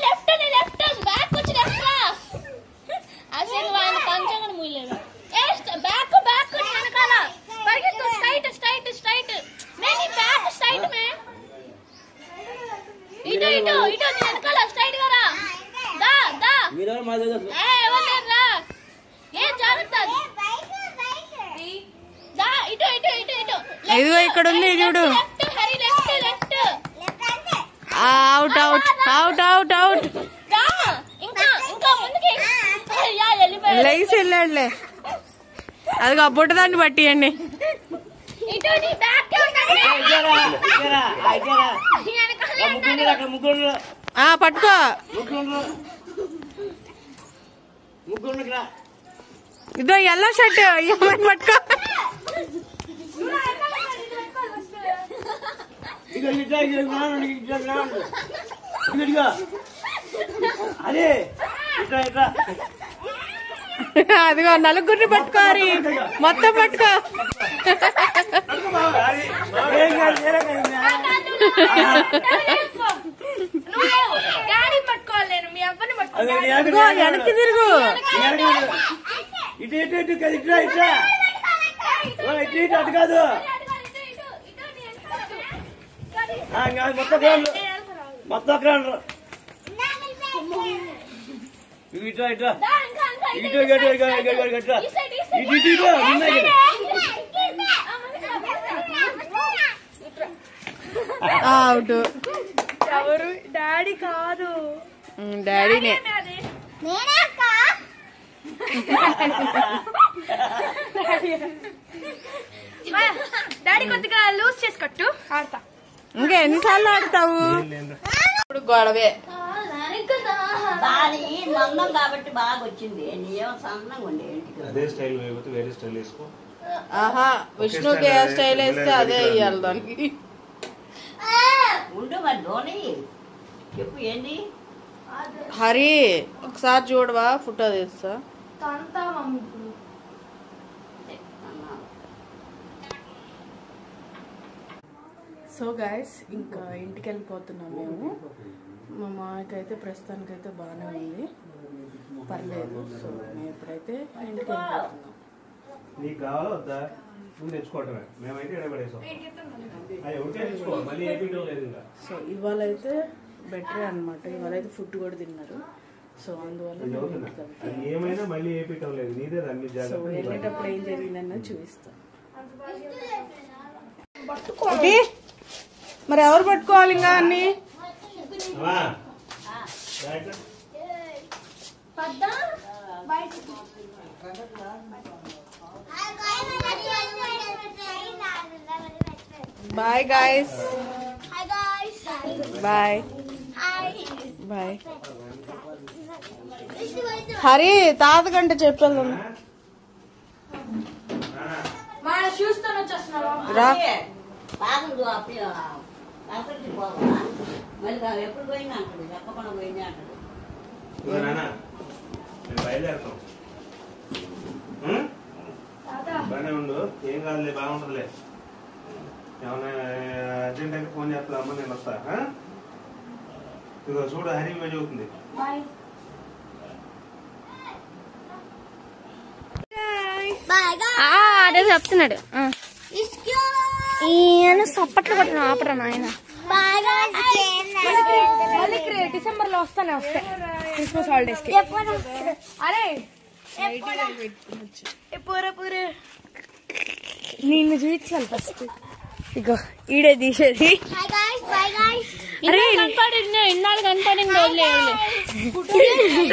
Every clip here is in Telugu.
లెఫ్ట్ బ్యాక్ వచ్చి లెఫ్ట్ రా. అసలు ఆయన కొంచెం కూడా మూయలేదు. బ్యాక్ వెనకాల పరిగెత్తు. స్ట్రైట్ నేను బ్యాక్ స్ట్రైట్ మే. ఇటు వెనకాల స్ట్రైట్ గా రా. దా రా. ఏ జాగ్రత్త. దా ఇటు ఇదిగో ఇక్కడ ఉంది చూడు. అవుట్ లైస్ వెళ్ళాడులే. అదిగో బుట్టదాన్ని పట్టియండి. పట్టుకో. ఇదో ఎల్లో షర్ట్ ఏమని పట్టుకో. అదిగో నలుగురిని పట్టుకోరి. మొత్తం పట్టుకో. వెనక్కి తిరుగు. అటు కాదు మొత్తం అవుట్. ఎవరు? డాడీ కాదు. డాడీనే. డాడీ కొద్దిగా లూజ్ చేసి కట్టు. ఆడతా. ఇంకా ఎన్నిసార్లు ఆడతావు? ఇప్పుడు గొడవే. మందం కాబట్టి బాగా వచ్చింది. సన్నంగా ఉండే అదే స్టైల్ వేరే స్టైల్ వేసుకో. ఆహా, విష్ణుకి ఏ స్టైల్ వేస్తే అదే వేయాలి దానికి. ఉండు మరి ధోని చెప్పు ఏంది. హరి ఒకసారి చూడవా, ఫోటో తీస్తా. సో గైస్, ఇంకా ఇంటికి వెళ్ళిపోతున్నాం మేము. మా మాకైతే ప్రస్తుతానికైతే బాగానే ఉంది, పర్లేదు. సో మేము ఇప్పుడైతే ఇంటికి వెళ్ళిపోతున్నాం. నీకు కావాలా వద్దా? నువ్వు తెచ్చుకోవటమే. మేమైతే ఎడబడేసాం. సో ఇవాళ అయితే బెటరే అనమాట. ఇవాళ అయితే ఫుడ్ కూడా తిన్నారు. సో అందువల్ల ఏమైనా మళ్ళీ ఏపీటం లేదు. నీదే దాన్ని సో వెళ్ళేటప్పుడు ఏం జరిగిందన్నది చూపిస్తాం. మరి ఎవరు పట్టుకోవాలి ఇంకా అన్ని? Bye guys. Bye bye. Hari తాత కంటే చెప్పేద్దాం రా. ఎప్పుడు పోయింది అంటాడు, చెప్పకుండా పోయింది అంటాడు. బయలుదేరుతాం. బాగానే ఉండు, ఏం కాదులే, బాగుంటుందిలే. ఏమన్నా అర్జెంట్ అయితే ఫోన్ చేస్తా. అమ్మ నేను వస్తా. ఇదిగో చూడు, హరి ఇమేజ్ అవుతుంది. అదే చెప్తున్నాడు. ఈయన సప్పట్లు కొట్టిన ఆపరా నాయన. డిసెంబర్ లో వస్తానే వస్తాయి క్రిస్మస్ హాలిడేస్ కి. అరే పూరే నిన్ను చూపించాలి ఫస్ట్. ఇగో ఈడే తీసేది. ఇన్నాళ్ళు కనపడింది.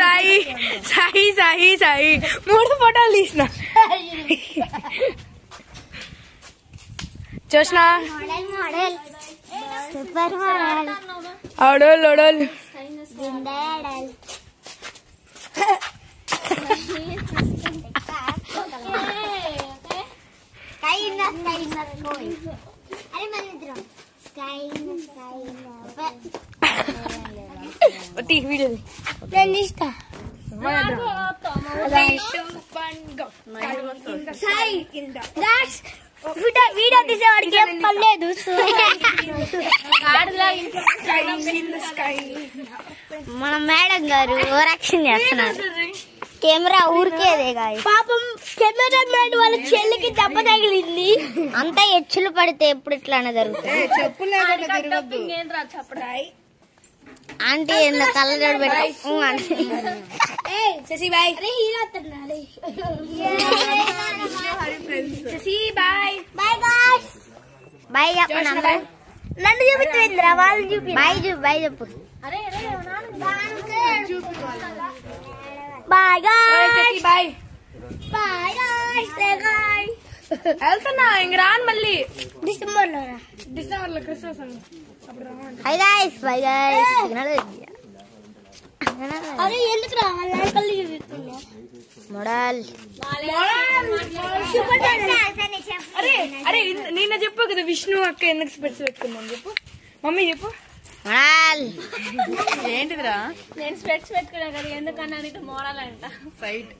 సాయి సాయి సాయి సాయి 3 ఫోటోలు తీసిన. చూసినా అడోల్ అడోల్. వీడియో తీసేవాడికి ఏం పర్లేదు. మన మేడం గారు ఓవరాక్షన్ చేస్తున్నారు. కెమెరా ఊరికేదే పాపం కెమెరా మ్యాన్ వాళ్ళ చెల్లికి దెబ్బ తగిలింది. అంతా ఎచ్చులు పడితే ఎప్పుడు ఇట్లానే జరుగుతుంది. ఆంటీ కళ్ళజోడు పెట్టు శశి బాయ్ బాయ్ చెప్పండి అందరూ. నన్ను చూపించరా వాళ్ళు చూపి బాయ్ చెప్పు. బాయ్ బాయ్ బాయ్ వెళ్తున్నా ఇంక రాను మళ్ళీ డిసెంబర్ డిసెంబర్ లో క్రిస్మస్ అని హై గైస్ బై గైస్. అరే ఎందుకు రావాలి మోడల్ అరే అరే నిన్న చెప్పు కదా విష్ణు అక్క ఎందుకు స్పెట్స్ పెట్టుకుందని చెప్పు. మమ్మీ చెప్పు. మోడల్ ఏంటిదిరా? నేను స్పెట్స్ పెట్టుకున్నా కదా ఎందుకన్నా మోడల్ అంట. సైట్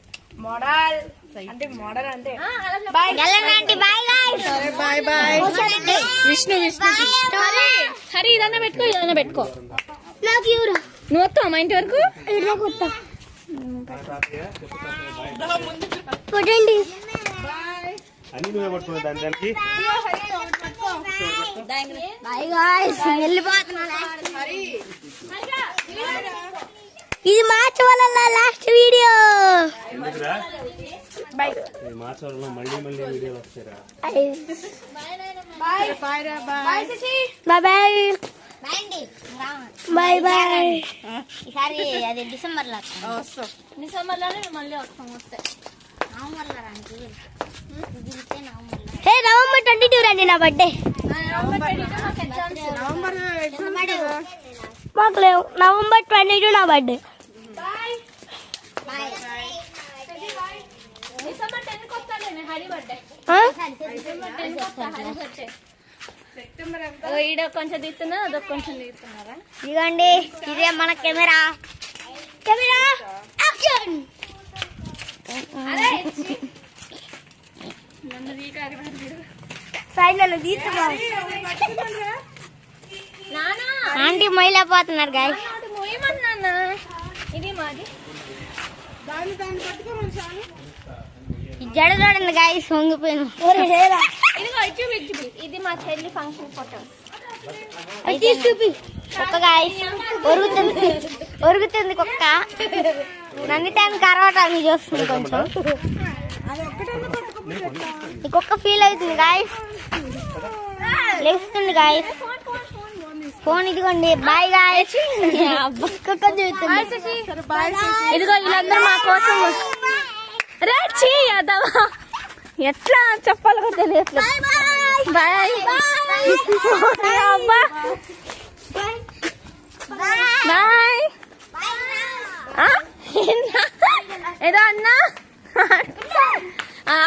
మోడల్ అంటే మోడల్ అంటే bye guys. Bye bye. Vishnu Hari ఇదన్నా పెట్టుకో నాకు ఎవరు నువ్వు వస్తావు మా ఇంటి వరకు. కొట్టండి అన్ని నువ్వే పట్టుకున్నా దానికి బాయ్ గైస్. వెళ్ళిపోతున్నా. ఇది మార్చ్ వల్ల లాస్ట్ వీడియో. ఎందుకురా బాయ్ మార్చవరంలో మళ్ళీ వీడియోలు వస్తారా? Bye bye bye Sasi bye bye bye. ఈసారి అది డిసెంబర్ లో డిసెంబర్ లోనే మళ్ళీ వస్తాం. వస్తే నవంబర్ 22 రండి నా బర్త్డే. మాకు లేవు. నవంబర్ 22 నా బర్త్డే. డిసెంబర్ 10 కి వస్తాలే హరి బర్త్డే. ఈడ కొంచెం తీస్తున్నా అదొక కొంచెం తీస్తున్నారా? ఇదిగోండి ఇదే మన కెమెరా యాక్షన్. ఆంటీ మొయ్యలేకపోతున్నారు గాయ. ఇది మాది ఈ జడ చూడండి గాయ సొంగిపోయిన. ఇది మా చెల్లి ఫంక్షన్ ఫోటో. కుక్క గాయ ఒరుగుతుంది కుక్క. నన్ను టైం కరవటాన్ని చూస్తుంది కొంచెం. ఈ కుక్క ఫీల్ అవుతుంది గాయస్. లేస్తుంది గాయస్. ఫోన్ ఇదిగోండి. Bye guys. కుక్క చూస్తుంది. ఇదిగో వీళ్ళందరూ మా కోసం ఎట్లా చెప్పాలో తెలియట్లేదు. బాయ్ అబ్బా బాయ్. ఏదో అన్నా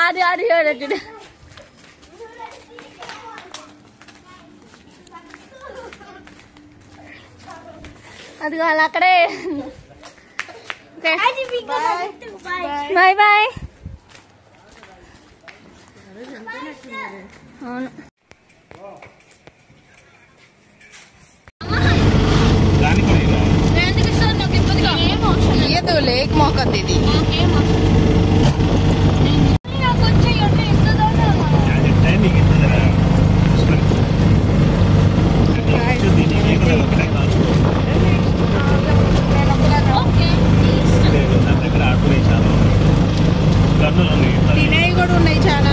అది చూడ. అది కాదు అక్కడే. Bye bye. అవును ఏదో లేక్ మోకద్ది ఇది. తినేవి కూడా ఉన్నాయి చాలా.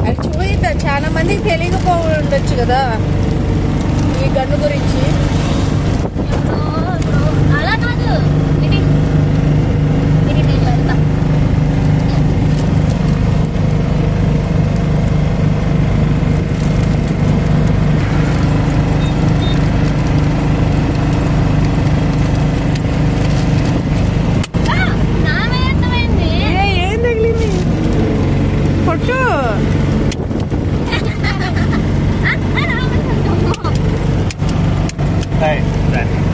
అది చూద్దాం. చాలా మందికి తెలియకపోయి ఉండొచ్చు కదా ఈ గన్ను గురించి. అలా కాదు ఏం తగిలింది కొట్టు. Hey, that.